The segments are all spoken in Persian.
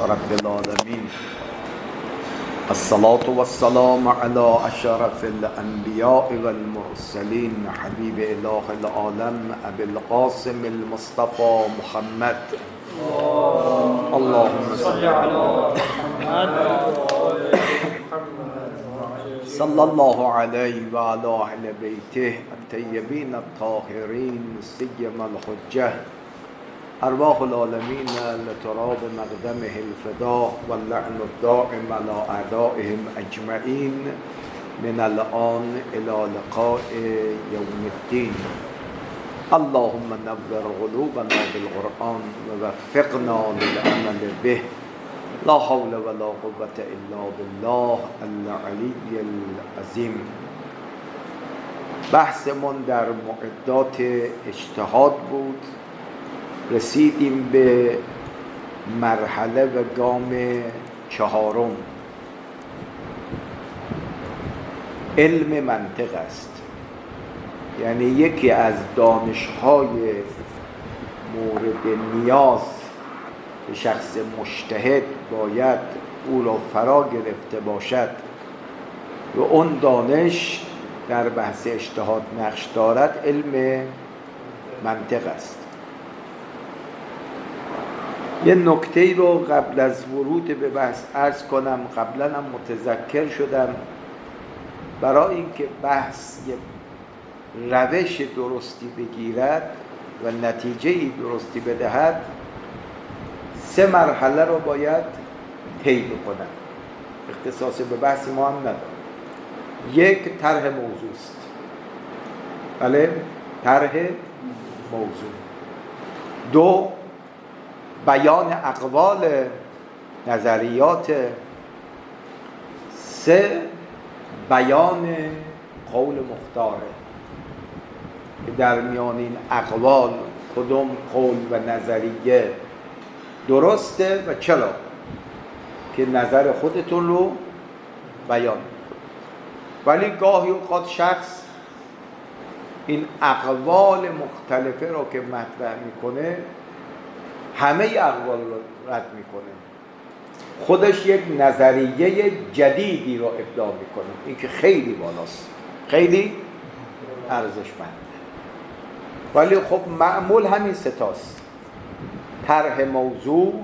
رب العالمين. الصلاة والسلام على أشرف الأنبياء والمرسلين حبيب إله العالم أبي القاسم المصطفى محمد. اللهم صل على محمد صلى الله عليه وعلى أهل بيته الطيبين الطاهرين سيما الحجة أرواح العالمين لتراب مقدمه الفداء واللعن الدائم على أعدائهم أجمعين من الآن إلى لقاء يوم الدين. اللهم نور قلوبنا بالقرآن ووفقنا للعمل به. لا حول ولا قوة إلا بالله العلي العظيم. بحثمون در معدات اجتهاد بود. رسیدیم به مرحله و گام چهارم. علم منطق است، یعنی یکی از دانش‌های مورد نیاز به شخص مجتهد باید او را فرا گرفته باشد و اون دانش در بحث اجتهاد نقش دارد. علم منطق است. یه نکته رو قبل از ورود به بحث عرض کنم. قبلا هم متذکر شدم. برای اینکه بحث یه روش درستی بگیرد و نتیجه درستی بدهد 3 مرحله رو باید طی بکنم. اختصاص به بحث ما هم نداره. 1 طرح موضوع است. بله، طرح موضوع. 2 بیان اقوال نظریات. 3 بیان قول مختاره که در میان این اقوال کدوم قول و نظریه درسته و چرا، که نظر خودتون رو بیان کنید. ولی گاهی اوقات شخص این اقوال مختلفه رو که مطرح میکنه همه اقوال رو رد میکنه، خودش یک نظریه جدیدی رو ابداع میکنه. این که خیلی بالاست، خیلی ارزشمنده. ولی خب معمول همین 3 تاست: طرح موضوع،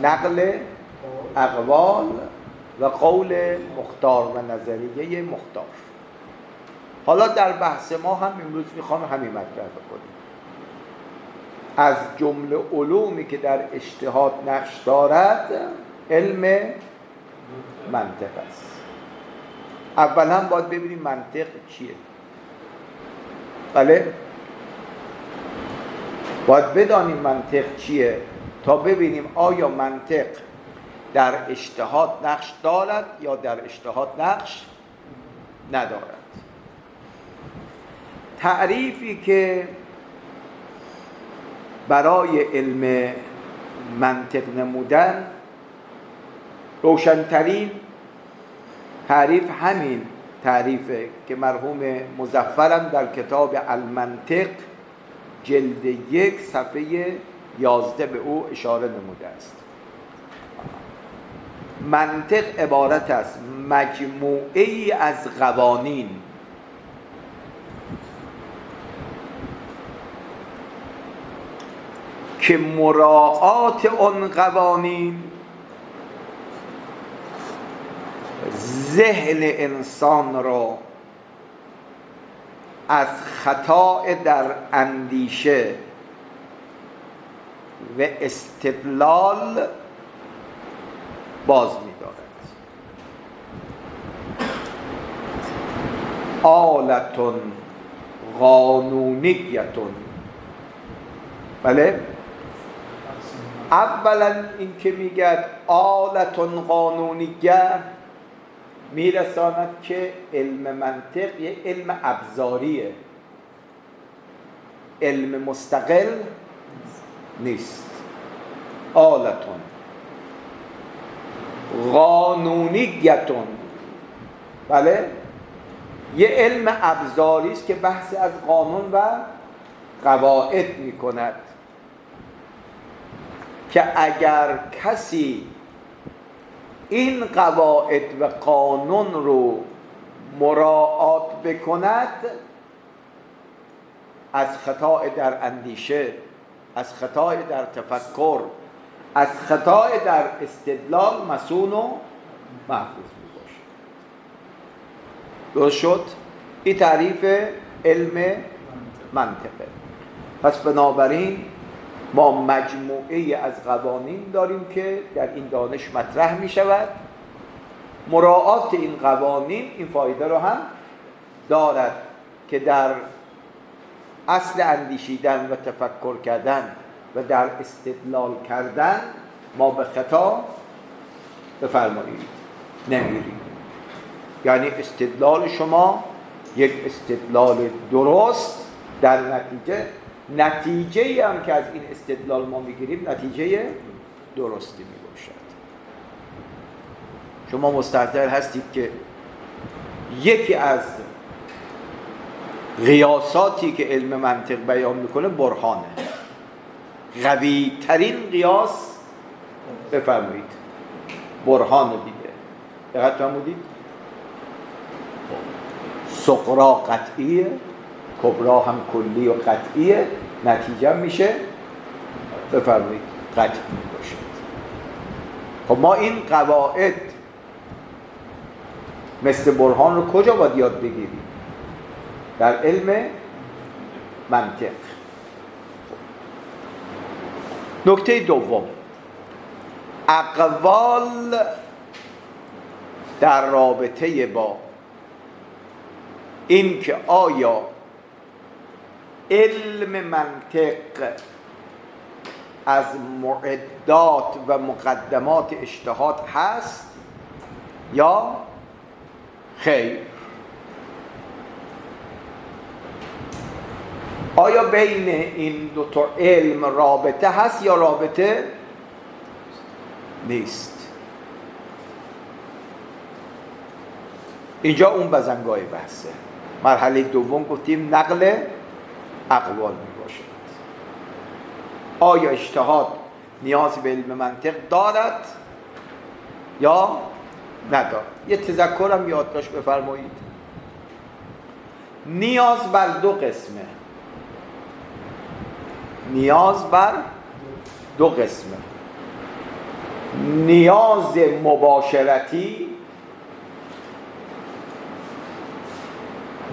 نقل اقوال و قول مختار و نظریه مختار. حالا در بحث ما هم امروز میخوام همین مطرح بکنیم. از جمله علومی که در اجتهاد نقش دارد علم منطق است. اولا باید ببینیم منطق چیه. بله، باید بدانیم منطق چیه تا ببینیم آیا منطق در اجتهاد نقش دارد یا در اجتهاد نقش ندارد. تعریفی که برای علم منطق نمودن، روشن‌ترین تعریف همین تعریفه که مرحوم مظفرم در کتاب المنطق جلد 1 صفحه 11 به او اشاره نموده است. منطق عبارت است مجموعه ای از قوانین که مراعات آن قوانین ذهن انسان را از خطا در اندیشه و استدلال باز می‌دارد. آلتون قانونیتون. بله، اولا این که میگه آلتون قانونیه میرساند که علم منطق یه علم ابزاریه، علم مستقل نیست. آلتون قانونیتون، بله، یه علم ابزاری است که بحث از قانون و قواعد میکند. که اگر کسی این قواعد و قانون رو مراعات بکند، از خطا در اندیشه، از خطا در تفکر، از خطا در استدلال مسون و محفوظ می باشد. درست شد؟ این تعریف علم منطقه. پس بنابراین ما مجموعه از قوانین داریم که در این دانش مطرح می شود. مراعات این قوانین این فایده رو هم دارد که در اصل اندیشیدن و تفکر کردن و در استدلال کردن ما به خطا بفرمایید نمیریم. یعنی استدلال شما یک استدلال درست، در نتیجه هم که از این استدلال ما میگیریم نتیجه درستی میباشد. شما مستحضر هستید که یکی از قیاساتی که علم منطق بیان میکنه برهانه. قوی ترین قیاس بفرمایید برهان دیگه. دقت فرمودید؟ صغرا قطعیه، کبرا هم کلی و قطعیه، نتیجه میشه بفرمایید قطعی باشد. خب ما این قواعد مثل برهان رو کجا باید یاد بگیریم؟ در علم منطق. نکته دوم، اقوال در رابطه با این که آیا علم منطق از معدات و مقدمات اجتهاد هست یا خیر. آیا بین این دو تا علم رابطه هست یا رابطه نیست؟ اینجا اون بزنگاه بحثه. مرحله دوم گفتیم نقل اقوال می باشد. آیا اجتهاد نیاز به علم منطق دارد یا ندارد؟ یه تذکرم یادداشت بفرمایید. نیاز بر دو قسمه. نیاز بر دو قسمه. نیاز مباشرتی،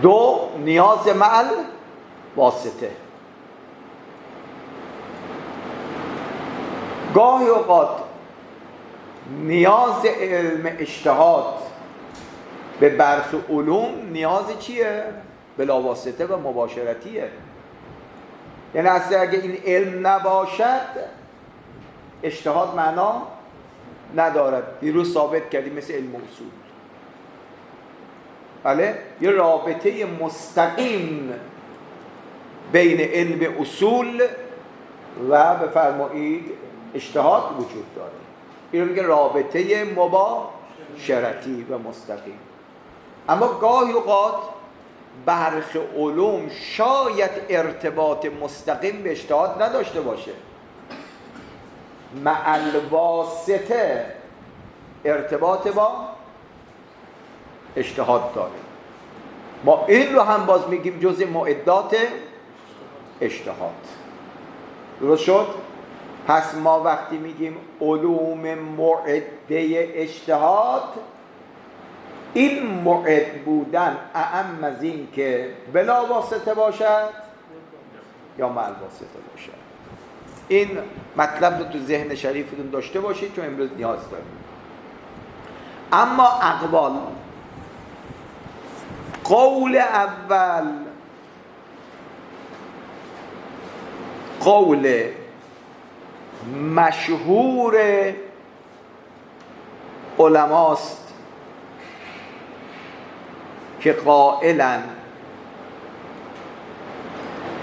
دو نیاز معل واسطه. گاهی اوقات نیاز علم اجتهاد به برخی علوم نیاز چیه؟ بلاواسطه و مباشرتیه. یعنی اصلا اگه این علم نباشد اجتهاد معنا ندارد. دیروز ثابت کردیم مثل علم اصول. بله؟ یه رابطه مستقیم بین علم اصول و بفرمایید اجتهاد وجود داره. این رو میگه رابطه مباشرتی و مستقیم. اما گاهی اوقات برخی علوم شاید ارتباط مستقیم به اجتهاد نداشته باشه، مع الواسطه ارتباط با اجتهاد داره. ما این رو هم باز میگیم جزء معدات اجتهاد. درست شد؟ پس ما وقتی میگیم علوم معده اجتهاد، این معد بودن اعم از این که بلا واسطه باشد یا مع الواسطه باشد. این مطلب رو تو ذهن شریفتون داشته باشید چون امروز نیاز داریم. اما اقوال، قول اول قول مشهور علماست که قائلن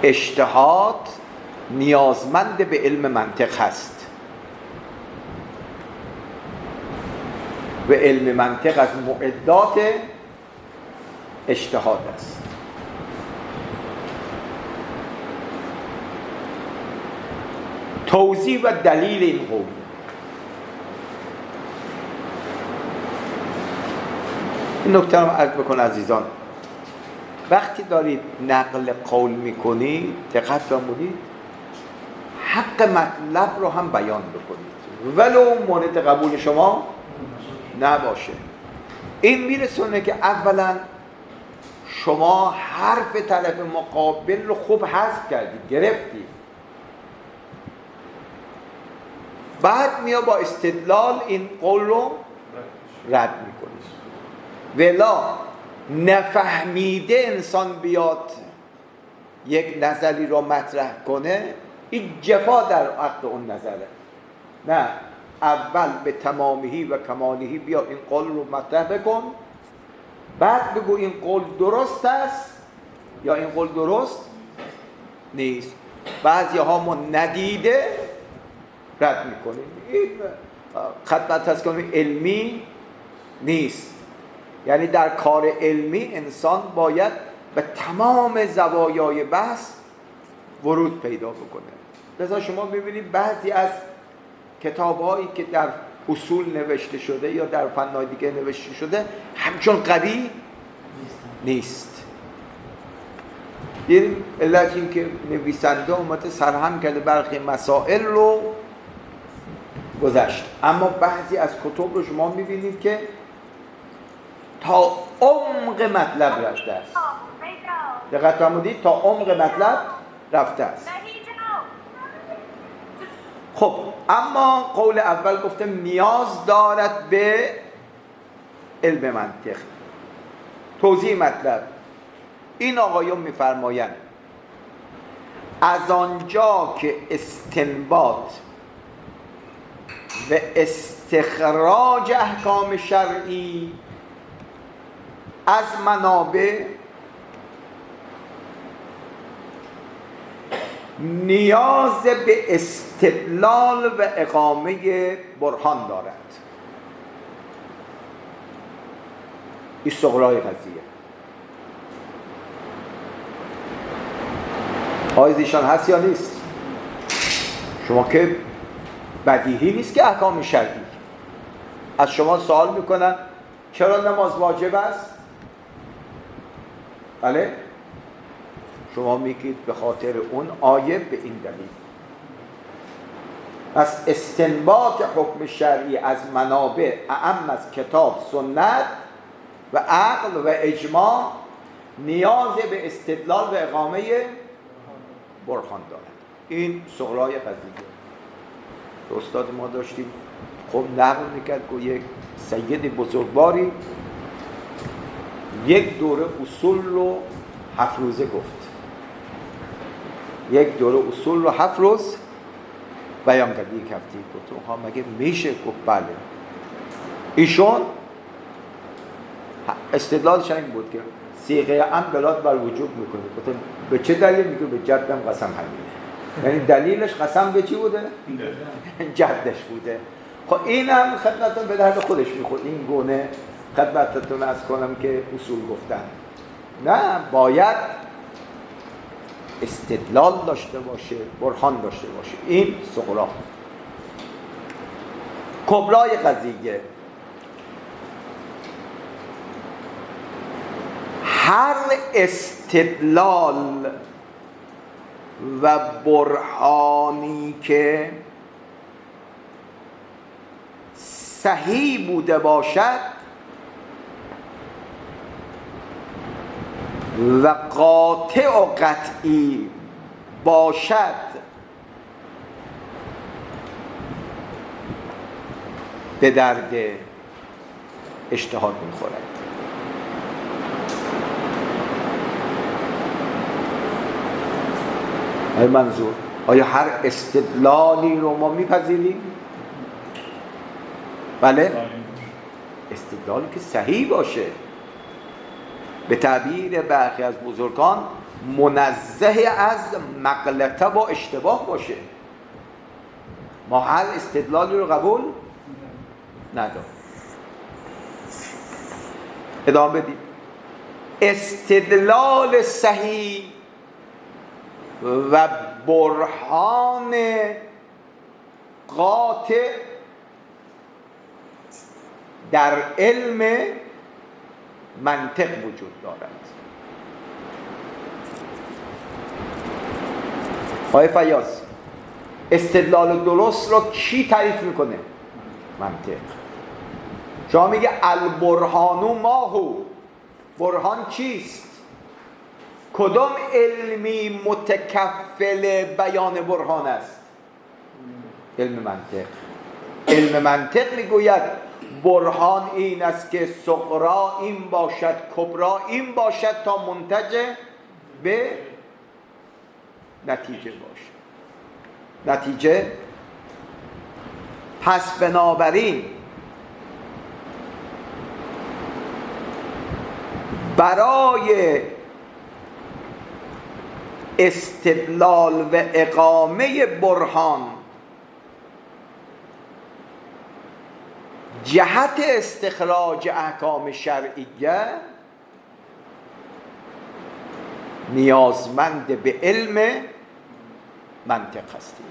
اجتهاد نیازمند به علم منطق هست و علم منطق از معدات اجتهاد است. توضیح و دلیل این قول. این نکته رو عرض بکن عزیزان، وقتی دارید نقل قول میکنید دقت فرمودید حق مطلب رو هم بیان بکنید ولو مورد قبول شما نباشه. این میرسونه که اولا شما حرف طرف مقابل رو خوب حذف کردید، گرفتید، بعد میا با استدلال این قول رو رد میکنید. ولا نفهمیده انسان بیاد یک نظری رو مطرح کنه، این جفا در حق اون نظره. نه، اول به تمامیه و کمالیه بیا این قول رو مطرح بکن، بعد بگو این قول درست است یا این قول درست نیست. بعضی ها ما ندیده رد میکنیم. این خدمت هست کنیم علمی نیست. یعنی در کار علمی انسان باید به تمام زوایای بحث ورود پیدا بکنه. لذا شما میبینید بعضی از کتاب‌هایی که در اصول نوشته شده یا در فن‌های دیگه نوشته شده همچون قوی نیست. این علت این که نویسنده اومده سرهم کرده برخی مسائل رو گذشت، اما بعضی از کتب رو شما میبینید که تا عمق مطلب رفته است. دقت فرمودید؟ تا عمق مطلب رفته است. خب اما قول اول گفتم نیاز دارد به علم منطق. توضیح مطلب، این آقایون میفرمایند از آنجا که استنباط و استخراج احکام شرعی از منابع نیاز به استدلال و اقامه برهان دارد. این صغرای قضیه. آیز ایشان هست یا نیست؟ شما که بدیهی نیست که احکام شرعی از شما سوال میکنن چرا نماز واجب است؟ بله؟ شما میگید به خاطر اون آیه به این دلیل. پس استنباط حکم شرعی از منابع اعم از کتاب، سنت و عقل و اجماع نیاز به استدلال و اقامه برهان دارد. این صغرای قضیه. استاد ما داشتیم خب نقل میکرد که یک سید بزرگواری یک دوره اصول رو 7 روزه گفت. یک دوره اصول رو 7 روز بیان کرد. یک هفته گفت ها مگه میشه؟ گفت بله. ایشون استدلالش این بود که صیغه ام دلالت بر وجوب میکنه. گفتم به چه دلیل؟ میگه به جدم قسم همینه. یعنی دلیلش قسم به چی بوده؟ جدش بوده. خب اینم خدمتتون به درد خودش میخورد. این گونه خدمتتون عرض کنم که اصول گفتن نه، باید استدلال داشته باشه، برهان داشته باشه. این صغرا. کبرای قضیه، هر استدلال و برهانی که صحیح بوده باشد و قاطع و قطعی باشد به درد اجتهاد میخورد. آیا منظور؟ آیا هر استدلالی رو ما میپذیریم؟ بله؟ استدلالی که صحیح باشه، به تعبیر برخی از بزرگان منزه از مغلطه و اشتباه باشه. ما هر استدلالی رو قبول نداریم. ادامه بدید. استدلال صحیح و برهان قاطع در علم منطق وجود دارد. آقای فیاض، استدلال درست رو کی تعریف میکنه؟ منطق. شما میگه البرهان ماهو، برهان چیست؟ کدام علمی متکفل بیان برهان است؟ علم منطق. علم منطق میگوید برهان این است که صغرا این باشد کبرا این باشد تا منتج به نتیجه باشد. نتیجه پس بنابراین برای استدلال و اقامه برهان جهت استخراج احکام شرعیه نیازمند به علم منطق هستیم.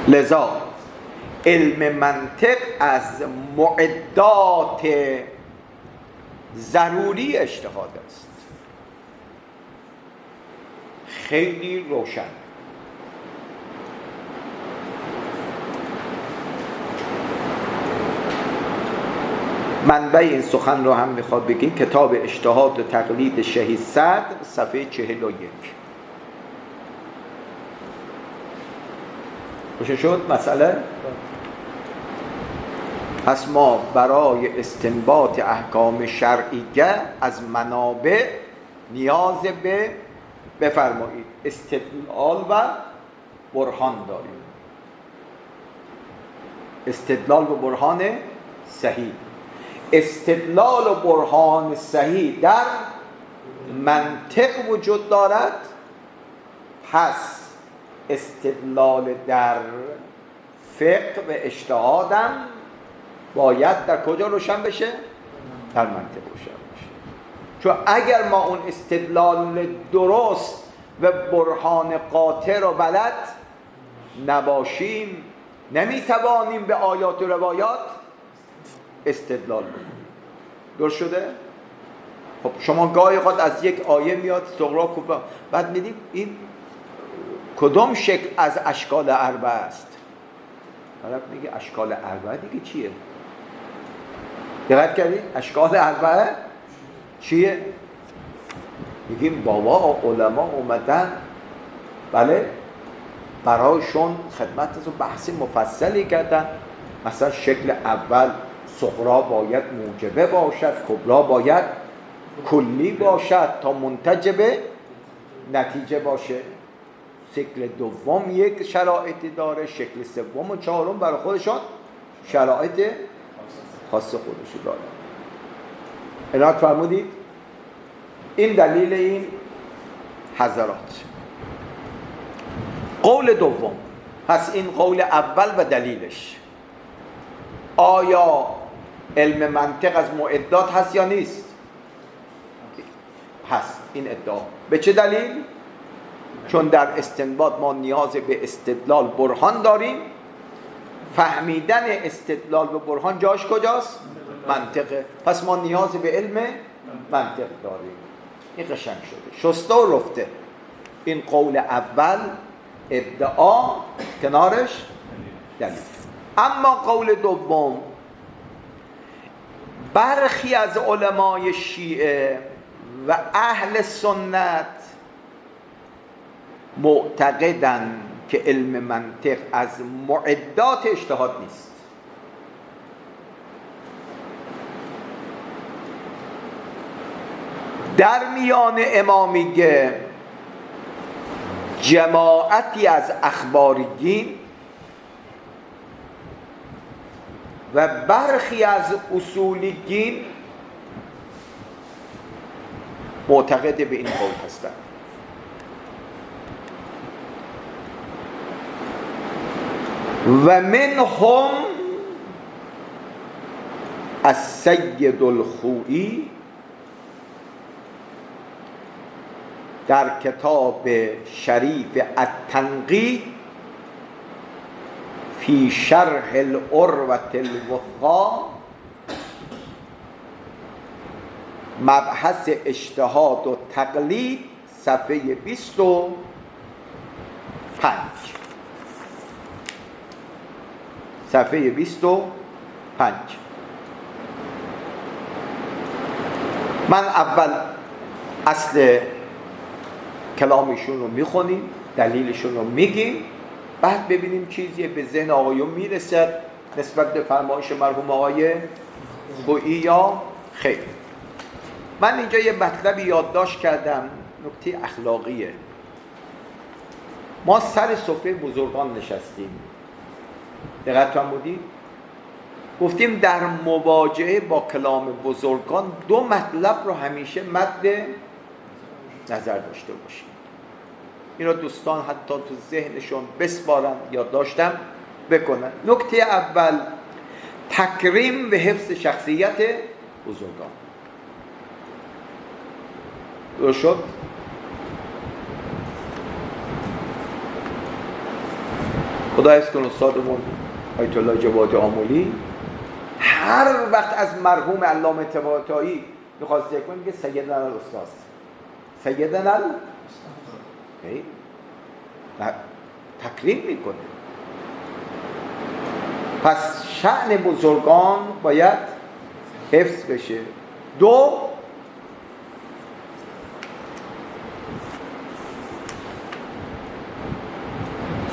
لذا علم منطق از معدات ضروری اجتهاد است. خیلی روشن. منبع این سخن رو هم میخواد بگیم کتاب اجتهاد و تقلید شهید صدر صفحه 41. روشن شد مسئله؟ پس ما برای استنباط احکام شرعیه از منابع نیاز به بفرمایید استدلال و برهان داریم. استدلال و برهان صحیح. استدلال و برهان صحیح در منطق وجود دارد، پس استدلال در فقه و اجتهادم باید در کجا روشن بشه؟ در منطق روشن بشه. چون اگر ما اون استدلال درست و برهان قاطع رو بلد نباشیم نمیتوانیم به آیات و روایات استدلال بکنیم. درست شده؟ خب شما گاهی خود از یک آیه میاد صغرا کبرا، بعد میدیم این کدام شکل از اشکال اربعه است؟ طرف میگه اشکال اربعه دیگه چیه؟ دقت کردید؟ اشکال اربعه چیه؟ میگیم بابا علما اومدن بله برایشون خدمت و بحث مفصلی کردن. مثلا شکل اول صغرا باید موجبه باشد، کبرا باید کلی باشد تا منتج به نتیجه باشه. شکل دوم یک شرایطی داره، شکل سوم و چهارم برای خودشون شرایط خاص خودشو داره. عنایت فرمودید؟ این دلیل این حضرات. قول دوم، پس این قول اول و دلیلش. آیا علم منطق از معدات هست یا نیست؟ هست. این ادعا به چه دلیل؟ چون در استنباط ما نیاز به استدلال برهان داریم. فهمیدن استدلال به برهان جاش کجاست؟ منطقه. پس ما نیاز به علم منطق داریم. این قشنگ شده، شسته و رفته. این قول اول ادعا، کنارش دلیل. اما قول دوم، برخی از علمای شیعه و اهل سنت معتقدند که علم منطق از معدات اجتهاد نیست. در میان امامیه جماعتی از اخباریین و برخی از اصولیین معتقد به این قول هستند. و منهم السید الخوئی در کتاب شریف التنقیح فی شرح العروة الوثقی مبحث اجتهاد و تقلید صفحه 25. صفحه 25. من اول اصل کلامشون رو میخونیم، دلیلشون رو میگیم، بعد ببینیم چیزی به ذهن آقایون میرسد نسبت به فرمایش مرحوم آقای خویی یا خیر. من اینجا یه مطلبی یادداشت کردم، نکته اخلاقیه. ما سر سفره بزرگان نشستیم، دقت فرمودید؟ گفتیم در مواجهه با کلام بزرگان دو مطلب رو همیشه مد نظر داشته باشیم. این رو دوستان حتی تو ذهنشون بسپارن، یادداشتم بکنن. نکته اول، تکریم و حفظ شخصیت بزرگان. درست شد؟ خدا حفظ کن استادمون آیت الله جواد آملی هر وقت از مرحوم علامه طباطبایی میخواست ذکر کنه میگه سیدنا الاستاذ، سیدنا الاستاذ، تکریم میکنه. پس شأن بزرگان باید حفظ بشه. دو،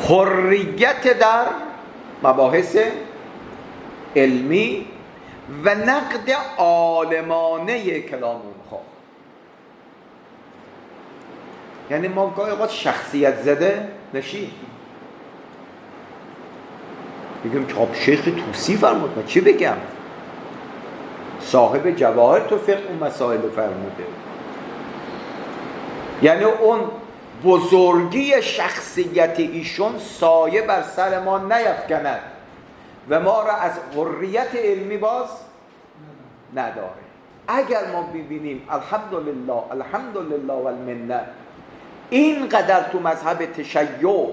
حریت در مباحث علمی و نقد عالمانه کلام اونها. یعنی ما گاهی اوقات شخصیت زده نشیم، بگیم چاپ شیخ توسی فرمود، من چی بگم؟ صاحب جواهر تو فقه اون مسائل فرموده. یعنی اون بزرگی شخصیت ایشون سایه بر سر ما نیفکند و ما را از حریت علمی باز نداره. اگر ما ببینیم الحمدلله الحمدلله والمنه اینقدر تو مذهب تشیع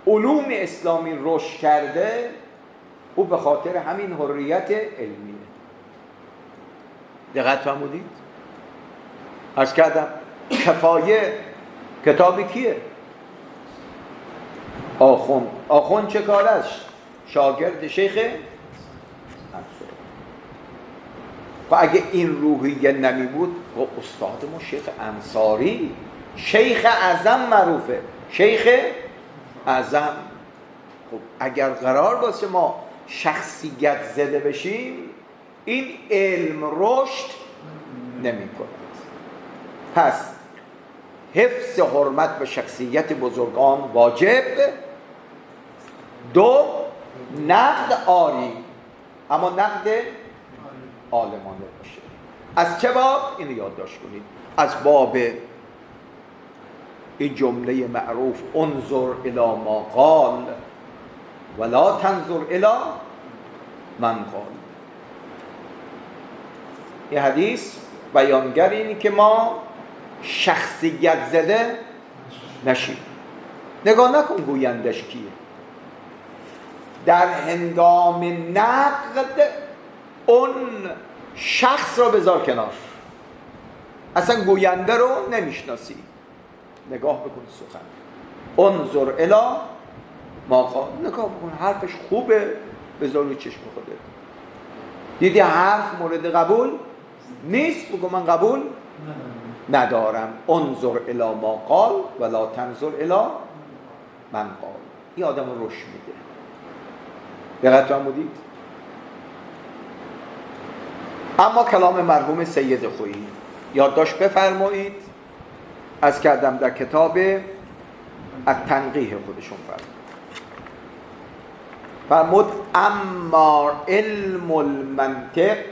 علوم اسلامی رشد کرده، او به خاطر همین حریت علمیه. دقت فرمودید؟ عرض کردم کفایه کتابی کیه؟ آخوند چه کارش؟ شاگرد شیخ انصاری. و اگه این روحیه نمی بود و استادمون شیخ انصاری شیخ اعظم معروفه، شیخ اعظم. خب اگر قرار باشه ما شخصیت زده بشیم این علم رشد نمی کند. پس حفظ حرمت و شخصیت بزرگان واجب. دو، نقد آری، اما نقد عالمانه باشه. از چه باب؟ اینو یادداشت کنید. از باب این جمله معروف انظر الی ما قال ولا تنظر الی من قال. این حدیث بیانگر اینی که ما شخصیت زده نشیم. نگاه نکن گویندش کیه، در هنگام نقد اون شخص رو بذار کنار، اصلا گوینده رو نمیشناسی، نگاه بکن سخن. انظر الی ما قال، نگاه بکن حرفش خوبه بذار رو چشم خوده. دیدی حرف مورد قبول نیست، بگو من قبول ندارم. انظر الی ما قال ولا تنظر الی من قال. این آدم رو رشد میده. دقت فرمودید؟ اما کلام مرحوم سید خویی یادداشت بفرمایید. از کردم در کتاب التنقیح خودشون فرمود اما علم المنطق،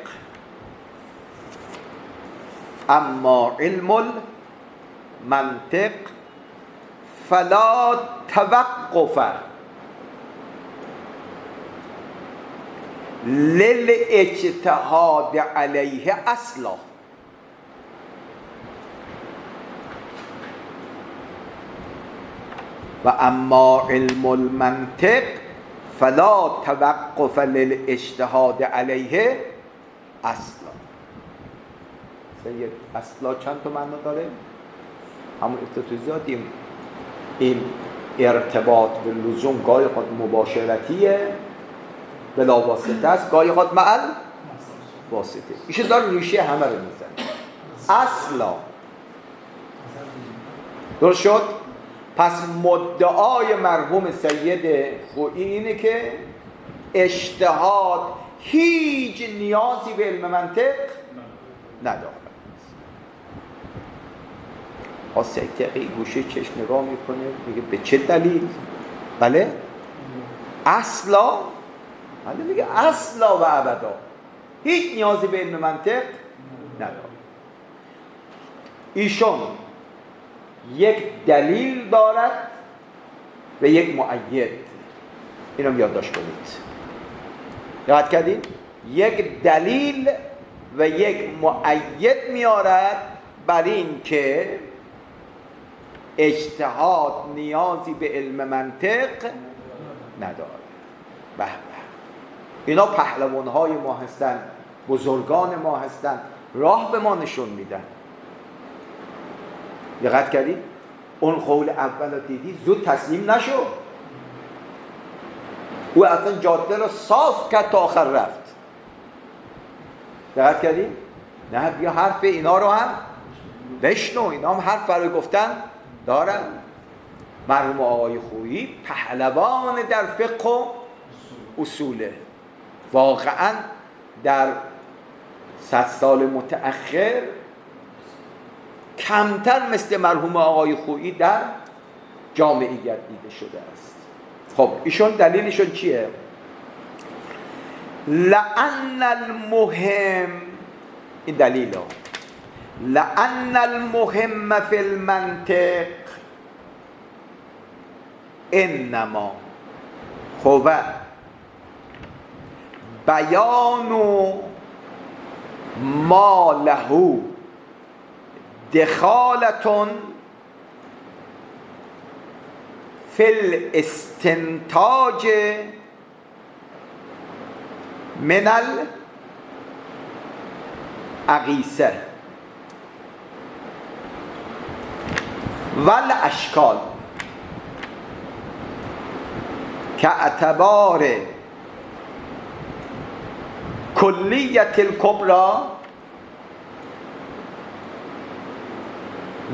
اما علم المنطق فلا توقف للاجتهاد علیه اصلا. و اما علم المنطق فلا توقف للاجتهاد علیه اصلا. اصلا چند تا معنا داره؟ همون افتتوزیات این ارتباط و لزوم گاهی قد مباشرتیه بلا واسطه است، گاهی قد معل واسطه. ایشون داره ریشه همه رو میزنه. اصلا درست شد؟ پس مدعای مرحوم سید خویی اینه که اجتهاد هیچ نیازی به علم منطق نداره. سیدی گوشه چشم نگاه میکنه میگه به چه دلیل؟ بله اصلا، بله میگه اصلا و ابدا هیچ نیازی به علم منطق نداره. ایشون یک دلیل دارد و یک مؤید. اینو یادداشت کنید. یاد کردید؟ یک دلیل و یک مؤید میارد بر این که اجتهاد نیازی به علم منطق نداره. به به، اینا پهلوان‌های ما هستن، بزرگان ما هستن، راه به ما نشون میدن. دقت کردید؟ اون قول اول رو دیدی زود تسلیم نشو. او اصلا جاده رو صاف کرد تا آخر رفت. دقت کردید؟ نه بیا حرف اینا رو هم بشنو، اینا هم حرف برای گفتن دارن. مرحوم آقای خویی پهلوان در فقه و اصوله. واقعا در 100 سال متأخر کمتر مثل مرحوم آقای خویی در جامعیت دیده شده است. خب ایشون دلیلشون چیه؟ لأن المهم، این دلیل ها، لأن المهم فی المنطق انما هو بیان ما له دخالة فی الاستنتاج من الاقیسه والاشکال كاعتبار کلیت الکبری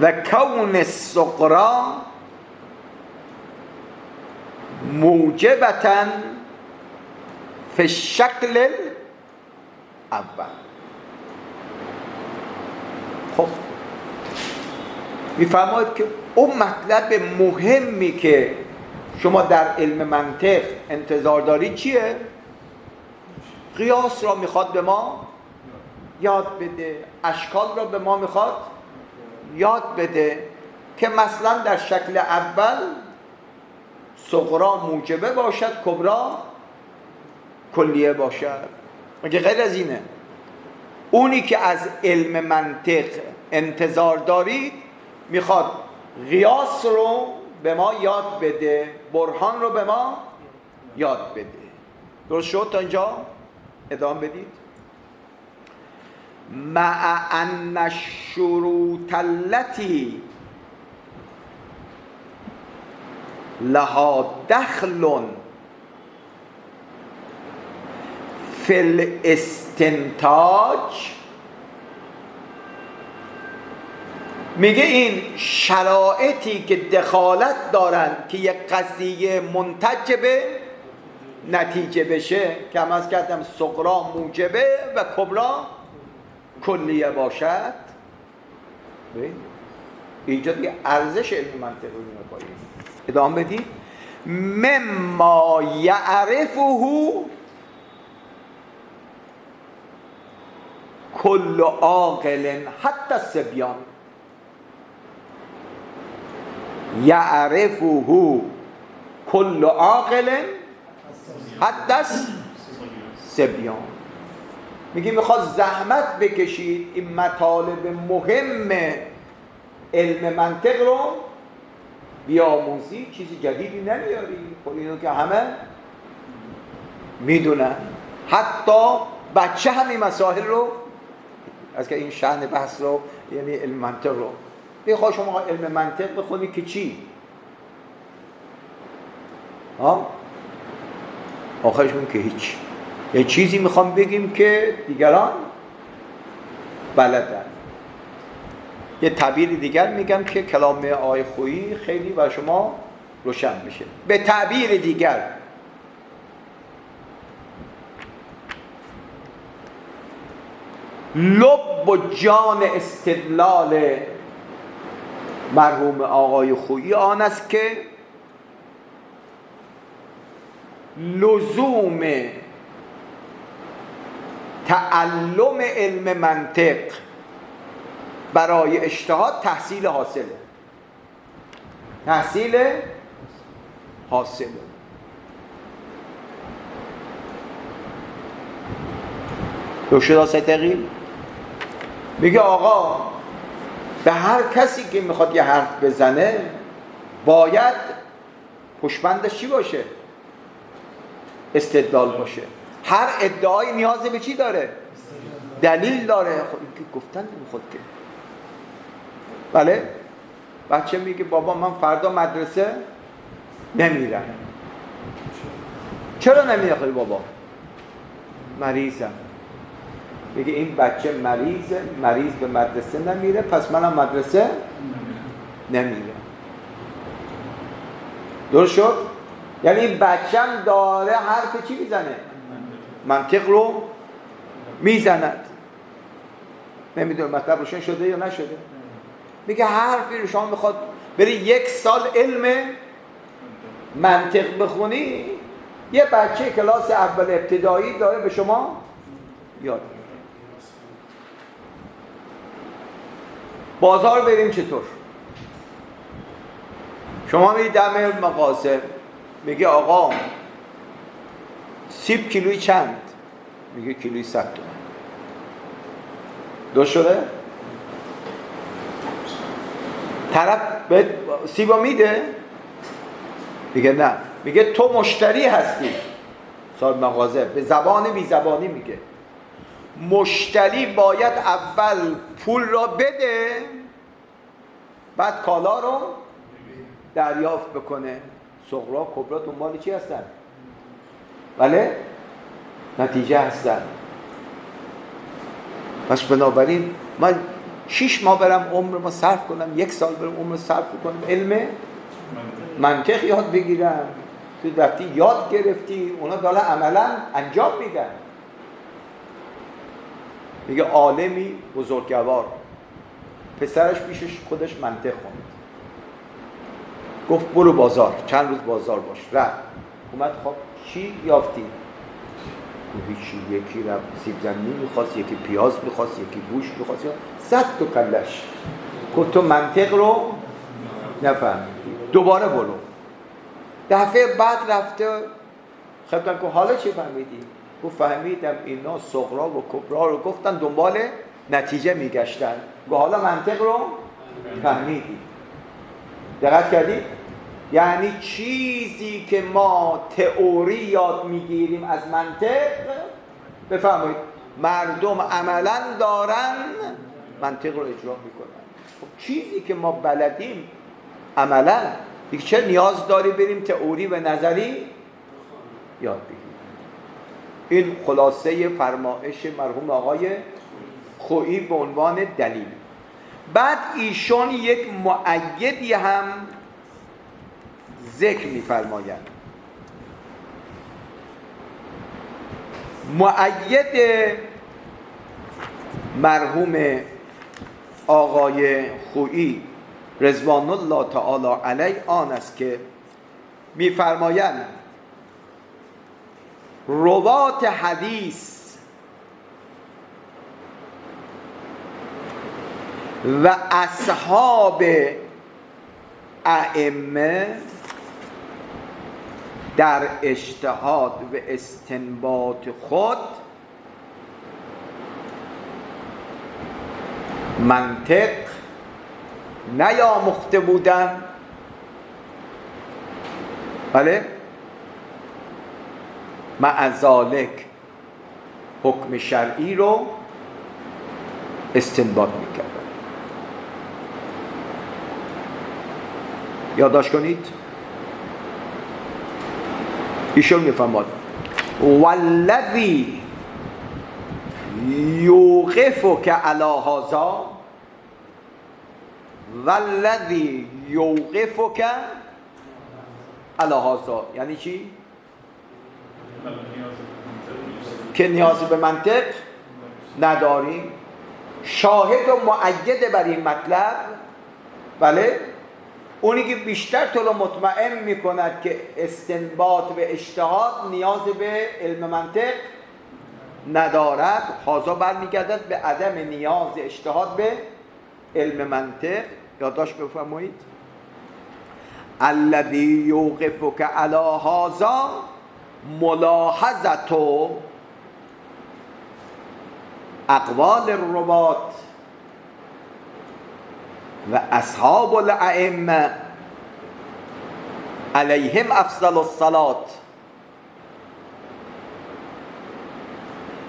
و کون الصغری موجبة فی الشکل الاول. خب میفرماید که اون مطلب مهمی که شما در علم منطق انتظار دارید چیه؟ قیاس را میخواد به ما یاد بده، اشکال را به ما میخواد یاد بده که مثلا در شکل اول صغرا موجبه باشد، کبرا کلیه باشد. مگه غیر از اینه؟ اونی که از علم منطق انتظار دارید میخواد قیاس رو به ما یاد بده، برهان رو به ما یاد بده. درست شد تا اینجا؟ ادامه بدید. مع ان الشروط التي لها دخل فی الاستنتاج، میگه این شرایطی که دخالت دارن که یک قضیه منتج به نتیجه بشه، که هم از کردم صغرا موجبه و کبرا کلیه باشد، اینجا دیگه ارزش علم منطق رو می‌کنیم. ادامه بدید. مما یعرفه کل عاقل حتی الصبیان. یعرفه کل عاقل حتی الصبیان. میگه میخواد زحمت بکشید این مطالب مهم علم منطق رو بیاموزی چیزی جدیدی نمیاری. خب اینو که همه میدونن، حتی بچه هم این مسائل رو از که این شأن بحث رو، یعنی علم منطق رو بخواه شما علم منطق بخونی که چی؟ آخرش میگم که هیچ. یه چیزی میخوام بگیم که دیگران بلدن. یه تعبیر دیگر میگم که کلام آقای خویی خیلی برای شما روشن بشه. به تعبیر دیگر لب و جان استدلال مرحوم آقای خویی آن است که لزوم تعلم علم منطق برای اجتهاد تحصیل حاصله. تحصیل حاصله. دکتر صدیقی میگه آقا به هر کسی که میخواد یه حرف بزنه باید پشتبندش چی باشه؟ استدلال باشه. هر ادعای نیاز به چی داره؟ دلیل داره. خب این که گفتن نمیخواد که. بله؟ بچه میگه بابا من فردا مدرسه نمیرم. چرا نمیره خیلی بابا؟ مریضم. میگه این بچه مریضه، مریض به مدرسه نمیره، پس منم مدرسه نمیرم. درست شد؟ یعنی این بچه‌م داره حرف چی میزنه؟ منطق رو میزند. نمیدونم مطلب روشن شده یا نشده. میگه حرفی رو شما میخواد بری 1 سال علم منطق بخونی، یه بچه کلاس اول ابتدایی داره به شما یاد میده. بازار بریم چطور؟ شما میری دم مغازه میگه آقا سیب کیلویی چند؟ میگه کیلویی 100 تومان. درست شده؟ طرف به سیبا میده؟ میگه نه. میگه تو مشتری هستی. صاحب مغازه به زبان بی زبانی میگه مشتری باید اول پول را بده بعد کالا رو دریافت بکنه. صغرا کبرا دنبال چی هستن؟ بله؟ نتیجه هستن. پس بنابراین من 6 ماه برم عمر ما صرف کنم، 1 سال برم عمر صرف کنم علم منطق یاد بگیرم. تو رفتی یاد گرفتی، اونا دارن عملا انجام میدن. میگه عالمی بزرگوار پسرش پیشش خودش منطق خوند، گفت برو بازار، چند روز بازار باش. رفت اومد، خب چی یافتی؟ هیچی. یکی رفت سیب زمینی میخواست، یکی پیاز میخواست، یکی گوشت میخواست، 100 تا کلش. گفت تو منطق رو نفهمیدی، دوباره برو. دفعه بعد رفته خدمتم که حالا چی فهمیدی؟ گفت فهمیدم اینا صغرا و کبرا رو گفتن دنبال نتیجه میگشتن. گفت حالا منطق رو فهمیدی. دقت کردید؟ یعنی چیزی که ما تئوری یاد میگیریم از منطق، بفرمایید مردم عملا دارن منطق رو اجرا میکنن. خب چیزی که ما بلدیم عملا دیگه چه نیاز داری بریم تئوری و نظری یاد بگیریم؟ این خلاصه فرمایش مرحوم آقای خویی به عنوان دلیل. بعد ایشون یک مؤیدی هم ذکر می‌فرمایند. مؤید مرحوم آقای خویی رضوان الله تعالی علیه آن است که می‌فرمایند روات حدیث و اصحاب ائمه در اجتهاد و استنباط خود منطق نیاموخته بودند بله؟ مع ذالک حکم شرعی رو استنباط میکردن. یادداشت کنید. ایشون میفرماد والذی یوقفک علی هذا، والذی یوقفک علی هذا یعنی چی؟ که نیازی به منطق نداریم. شاهد و مؤید بر این مطلب، بله، اونی که بیشتر تو رو مطمئن میکند که استنباط و اجتهاد نیاز به علم منطق ندارد، هازا برمیگردد به عدم نیاز اجتهاد به علم منطق. یادداشت بفرمایید. الذی یوقفک علی هذا ملاحظت اقوال الرواة و اصحاب الائمه علیهم افضل الصلاة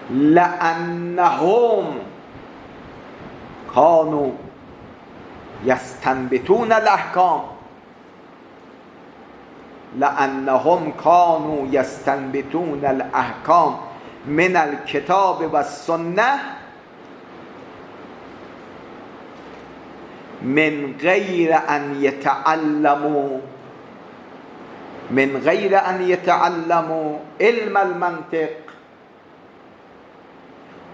لأنهم كانوا يستنبطون الأحكام، لأنهم كانوا يستنبطون الأحكام من الكتاب والسنة من غير أن يتعلموا علم المنطق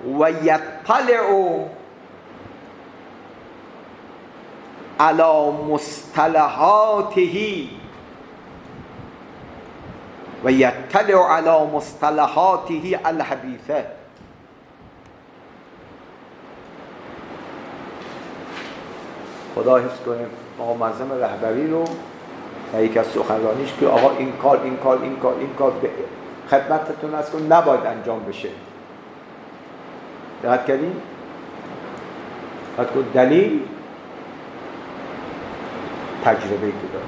ويطلعوا على مصطلحاته الحديثة. خدا حفظ کنه آقا معظم رهبری رو و یکی از سخنرانیش که آقا این کار به خدمتتون است که نباید انجام بشه. دقت کردین؟ دلیل تجربه که داره.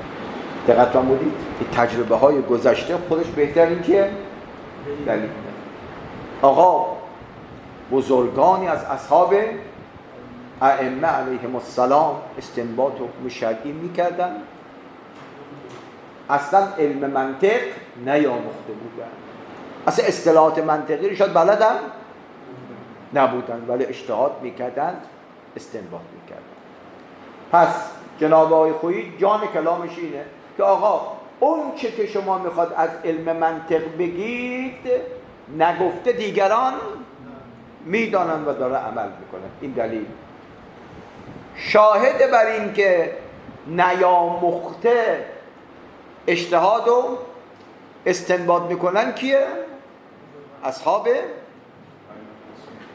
دقت فرمودید؟ این تجربه های گذشته خودش بهترین که دلیل. آقا بزرگانی از اصحاب ائمه علیهم السلام استنباط حکم شرعی میکردن، اصلا علم منطق نیاموخته بودن، اصلا اصطلاحات منطقی رو شاید بلدن نبودن، ولی اجتهاد میکردن، استنباط میکردن. پس جناب آقای خویی جان کلامش اینه که آقا اون چه که شما میخواد از علم منطق بگید نگفته دیگران میدانن و داره عمل میکنن. این دلیل شاهد بر این که نیاموخته اجتهاد و استنباط میکنن کیه؟ اصحاب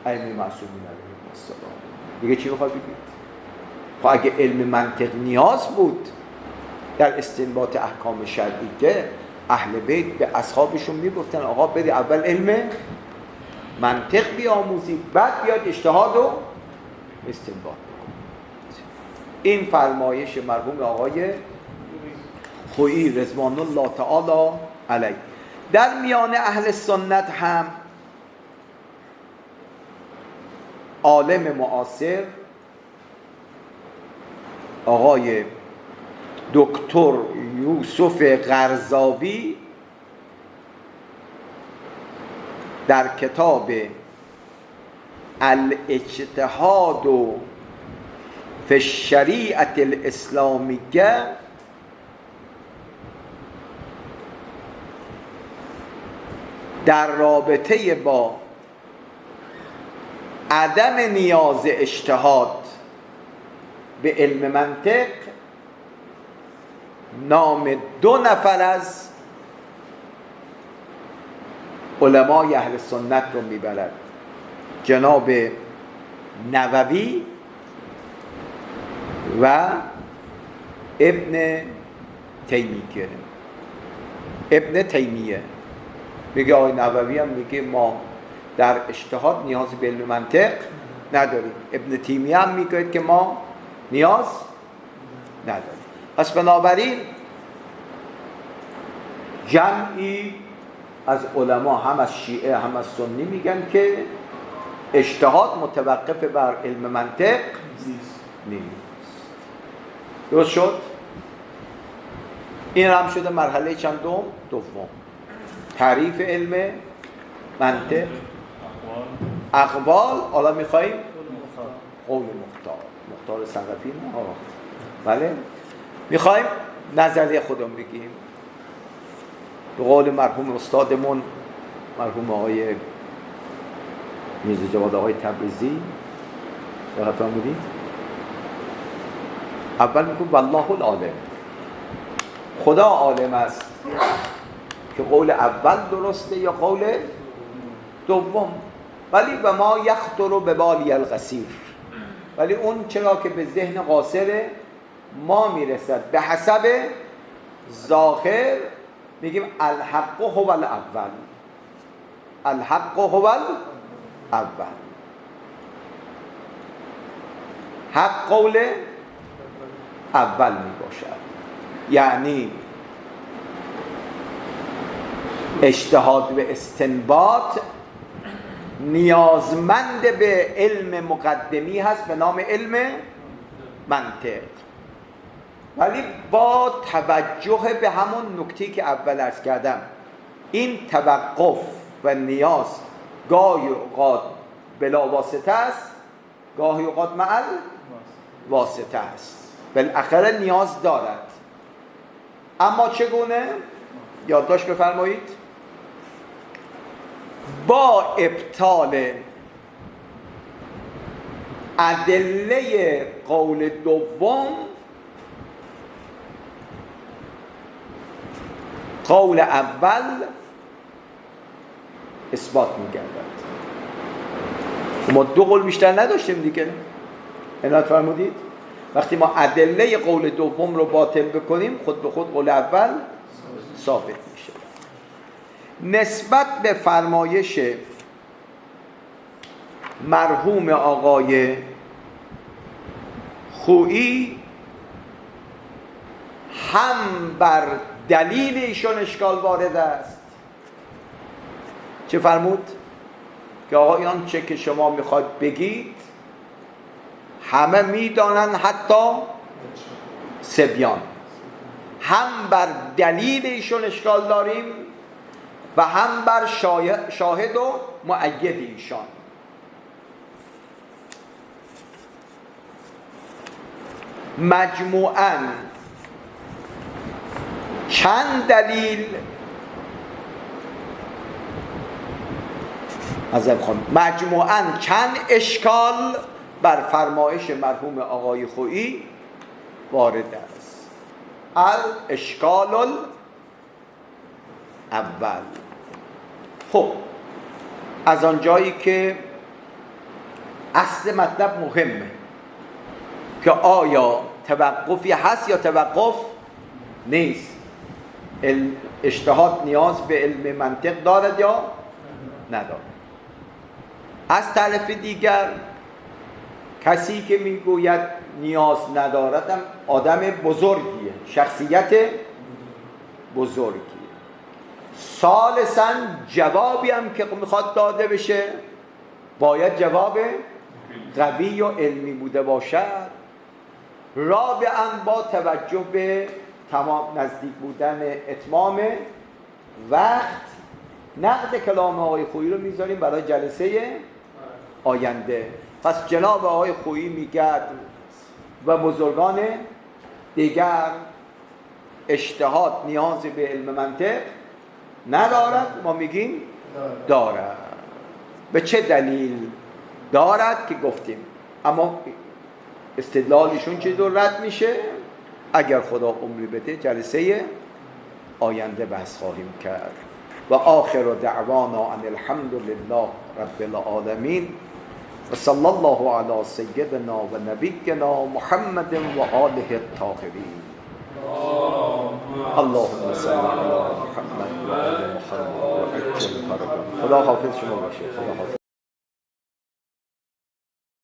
ائمه معصومین علیهم السلام. دیگه چی بخواد بگید؟ خب اگه علم منطق نیاز بود در استنباط احکام شرعی که اهل بیت به اصحابشون میگفتن آقا بری اول علم منطق بیاموزید بعد بیاد اجتهاد و استنباط بکنید. این فرمایش مرحوم آقای خویی رضوان الله تعالی علیه. در میان اهل سنت هم عالم معاصر آقای دکتر یوسف قرضاوی در کتاب الاجتهاد فی الشریعة الاسلامیه در رابطه با عدم نیاز اجتهاد به علم منطق نام 2 نفر از علمای اهل سنت رو میبرد، جناب نووی و ابن تیمیه. میگه آقای نووی هم میگه ما در اجتهاد نیاز به علم منطق نداریم، ابن تیمیه هم میگه که ما نیاز نداریم. پس بنابراین جمعی از علما هم از شیعه هم از سنی میگن که اجتهاد متوقف بر علم منطق نیست. درست شد؟ این هم شده مرحله چندم؟ دوم. تعریف علم منطق، اقوال. حالا میخواییم قول مختار ثقفی نه. بله، میخواییم نظریه خودمون بگیم. به قول مرحوم استادمون مرحوم آقای میرزا جواد آقای تبریزی، دقت فرمودید؟ اول میگه والله العالم، خدا عالم است که قول اول درسته یا قول دوم. ولی به ما یخطر به بالی القصیر، ولی اون چرا که به ذهن قاصر ما میرسد به حسب ظاهر میگیم الحق هو الاول، الحق هو الاول. حق قول اول می باشد، یعنی اجتهاد و استنباط نیازمند به علم مقدمی هست به نام علم منطق، ولی با توجه به همون نکته که اول عرض کردم، این توقف و نیاز گاهی اوقات بلا واسطه است، گاهی اوقات مع واسطه است، بالاخره نیاز دارد. اما چگونه؟ یادداشت بفرمایید. با ابطال ادله قول دوم قول اول اثبات می‌گردد. ما دو قول بیشتر نداشتیم دیگه. عنایت فرمودید؟ وقتی ما ادله قول دوم رو باطل بکنیم خود به خود قول اول ثابت میشه. نسبت به فرمایش مرحوم آقای خویی هم بر دلیل ایشون اشکال وارد است. چه فرمود؟ که آقایان چه که شما میخواد بگید همه میدانن، حتی صبیان. هم بر دلیل ایشون اشکال داریم و هم بر شاهد و مؤید ایشان. مجموعاً چند دلیل مجموعاً چند اشکال بر فرمایش مرحوم آقای خویی وارد است. الاشکال الاول. خب از آنجایی که اصل مطلب مهمه که آیا توقفی هست یا توقف نیست، اجتهاد نیاز به علم منطق دارد یا ندارد. از طرف دیگر کسی که میگوید نیاز ندارد هم آدم بزرگیه، شخصیت بزرگیه. ثالثاً جوابی هم که میخواد داده بشه باید جواب قوی و علمی بوده باشد. رابعاً با توجه به تمام نزدیک بودن اتمام وقت نقد کلام آقای خویی رو میذاریم برای جلسه آینده. پس جناب آقای خویی میگد و بزرگان دیگر اجتهاد نیاز به علم منطق ندارد. ما میگیم دارد. به چه دلیل دارد که گفتیم، اما استدلالشون چیزو رد میشه. اگر خدا عمری بده جلسه آینده بحث خواهیم کرد. و آخر دعوانا ان الحمد لله رب العالمین و صلی الله علی سیدنا و نبینا محمد و آله الطاهرین. اللهم صل علی محمد و آل محمد و عجل فرجهم. خدا حافظ شما باشه. خدا حافظ.